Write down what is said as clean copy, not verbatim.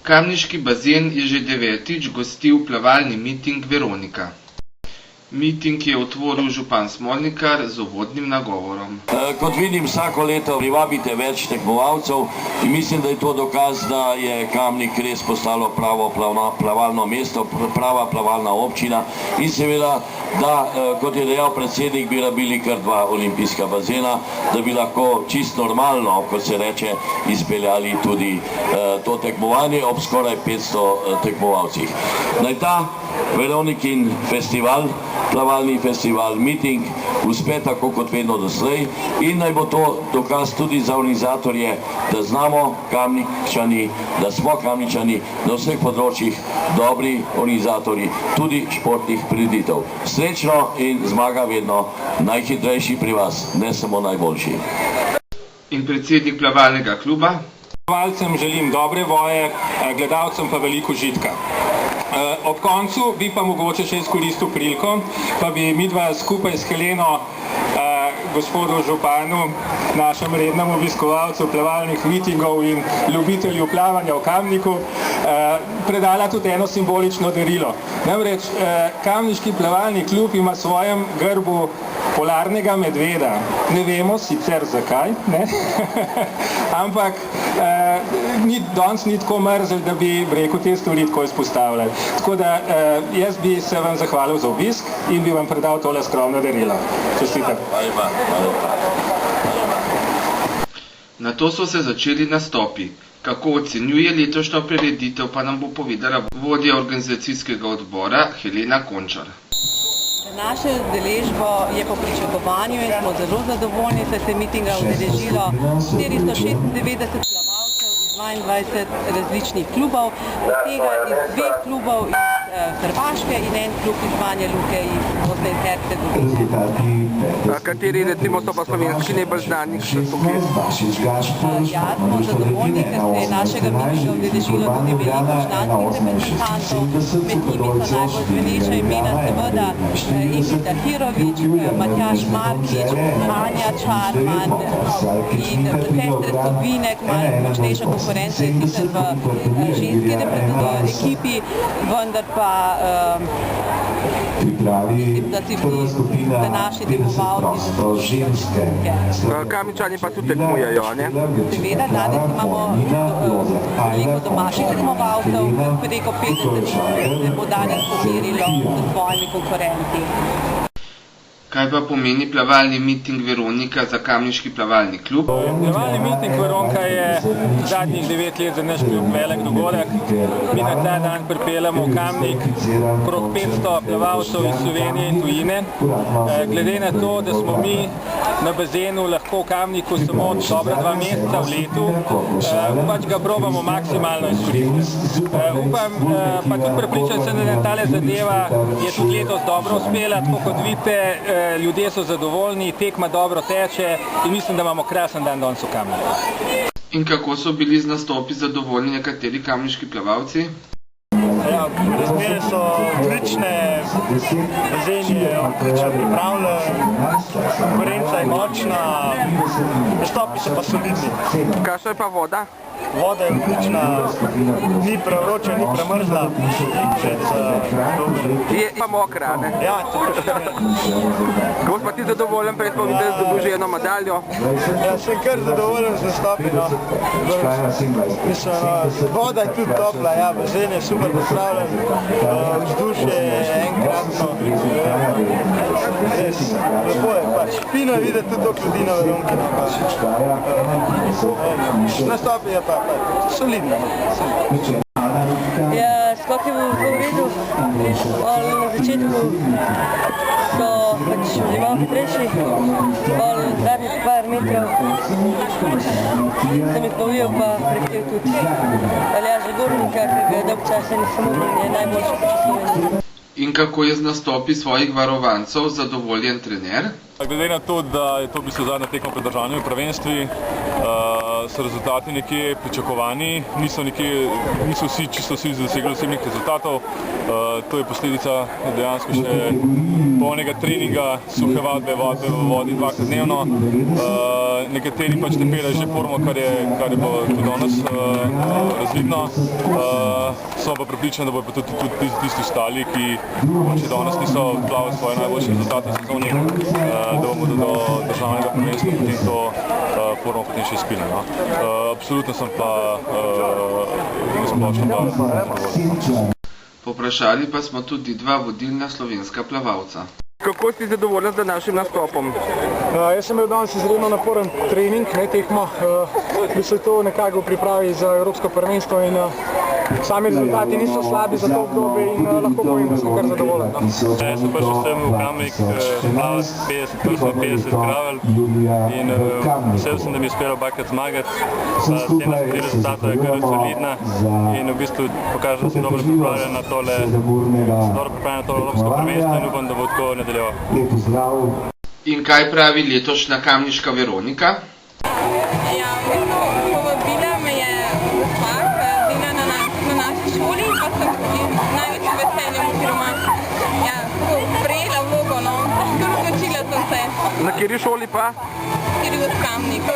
Kamniški bazen je že 9. gostil plavalni miting Veronika. Miting je otvoril župan Smolnikar z uvodnim nagovorom. Kot vidim, vsako leto privabite več tekmovalcev in mislim, da je to dokaz, da je Kamnik res postalo pravo plavalno mesto, prava plavalna občina in seveda, da, kot je dejal predsednik, bi rabili kar 2 olimpijska bazena, da bi lahko čisto normalno, kot se reče, izpeljali tudi to tekmovanje ob skoraj 500 tekmovalcih. Naj ta Veronikin festival, plavalni festival, miting, uspe tako kot vedno doslej in naj bo to dokaz tudi za organizatorje, da znamo Kamničani, da smo Kamničani na vseh področjih dobri organizatorji, tudi športnih prireditev. Srečno in zmaga vedno najhitrejši pri vas, ne samo najboljši. In predsednik plavalnega kluba? Plavalcem želim dobre voje, gledalcem pa veliko užitka. Ob koncu bi pa mogoče še izkoristil priliko, pa bi midva skupaj s Heleno, gospodu županu, našem rednem obiskovalcu plavalnih mitingov in ljubitelju plavanja v Kamniku, predala tudi eno simbolično darilo. Namreč, Kamniški plavalni klub ima v svojem grbu polarnega medveda. Ne vemo sicer zakaj, ne? Ampak danes ni tako mrzel, da bi rekel te stvari tako izpostavljali. Tako da jaz bi se vam zahvalil za obisk in bi vam predal tole skromno darilo. Čestitam. Na to so se začeli nastopi. Kako ocenjuje letošnjo prireditev, pa nam bo povedala vodja organizacijskega odbora Helena Končar. Našo udeležbo je po pričakovanju in smo zelo zadovoljni, da se mitinga udeležilo 496 plavalcev iz 22 različnih klubov, od tega iz 2 klubov iz Hrvaške in 1 klub iz Banja Luke iz Bosne in Hercegovine. Kateri recimo so pa slovenski najbolj znani, ki so tukaj? Ja, smo zadovoljni, ker se je našega mitinga udeležilo tudi veliko članskih reprezentantov, med njimi so najbolj zveneča imena seveda Ingrid Ahirović, Matjaž Markič, Anja Čarman in sestre Stovinek, malo močnejša konkurenca je sicer v ženski ekipi, vendar pa mislim, da si vsi današnji tekmovalci Kamničani pa tudi tekmujejo, ne? Seveda, danes imamo veliko domačih tekmovalcev, preko 50 se bo danes pomerilo s svojimi konkurenti. Kaj pa pomeni plavalni miting Veronika za Kamniški plavalni klub? Plavalni miting Veronika je zadnjih 9 let za naš klub velik dogodek. Mi na ta dan pripeljamo v Kamnik okrog 500 plavalcev iz Slovenije in tujine. Glede na to, da smo mi na bazenu lahko v Kamniku samo dobra 2 meseca v letu, pač ga probamo maksimalno izkoristiti. Upam, pa tudi prepričan sem, da tale zadeva je tudi letos dobro uspela, tako kot vidite, ljudje so zadovoljni, tekma dobro teče in mislim, da imamo krasen dan danes v Kamniku. In kako so bili z nastopi zadovoljni nekateri kamniški plavalci? Ja, razmere so odlične, bazen je odlično pripravljen, konkurenca je močna, nastopi so pa solidni. Kakšna je pa voda? Voda je odlična, ni prevroča, ni premrzla. Je pa mokra, ne? Ja, tako je. Kako pa ti zadovoljen, prej smo videli, da dobil že eno medaljo? Ja, sem kar zadovoljen z nastopi, no. Mislim, voda je tudi topla, ja, bazen je super postavljen, vzdušje je enkratno. Res, lepo je pač. Fino je videti tudi toliko ljudi na Veronki. Nastopi je pa solidno. Ja, skok je bil v redu. Na začetku so pač bili malo hitrejši, zadnjih par metrov sem jih povijel pa prehtel tudi Aljaža Gornika, ki ga dolg časa nisem mogel in je najboljši po Sloveniji. In kako je z nastopi svojih varovancev zadovoljen trener? Glede na to, da je to v bistvu zadnja tekma pred državnimi prvenstvi, so rezultati nekje pričakovani, niso čisto vsi dosegli osebnih rezultatov. To je posledica dejansko še polnega treninga, suhe vadbe v vodi dvakrat dnevno. Nekateri pač tempirajo že formo, kar je bilo tudi danes razvidno. So pa prepričani, da bodo pa tudi tisti ostali, ki še danes niso plavali svoje najboljše rezultate v sezoni, da bomo do državnega prvenstva potem to formo potem še izpili. Absolutno sem pa splošno pa zadovoljen. Povprašali pa smo tudi dva vodilna slovenska plavalca. Kako si zadovoljen z današnjim nastopom? Jaz sem imel danes izredno naporen trening, ne tekmo. Bil sem to nekako v pripravi za Evropsko prvenstvo in sami rezultati niso slabi za to obdobje in lahko povem, da sem kar zadovoljen. Jaz sem prišel sem v Kamnik plavati 50 gravel in vesel sem, da mi je uspelo obakrat zmagati. Scena s tri rezultata je kar solidna in v bistvu pokaže, da sem dobro pripravljen na tole Evropsko prvenstvo in upam, da bo tako nadaljeval. In kaj pravi letošnja kamniška Veronika? Ja, povabila me je gospa, ki dela na naši šoli, pa sem z največjim veseljem oziroma prejela vlogo, no, kar odločila sem se. Na kateri šoli pa? Kjer je v Kamniku.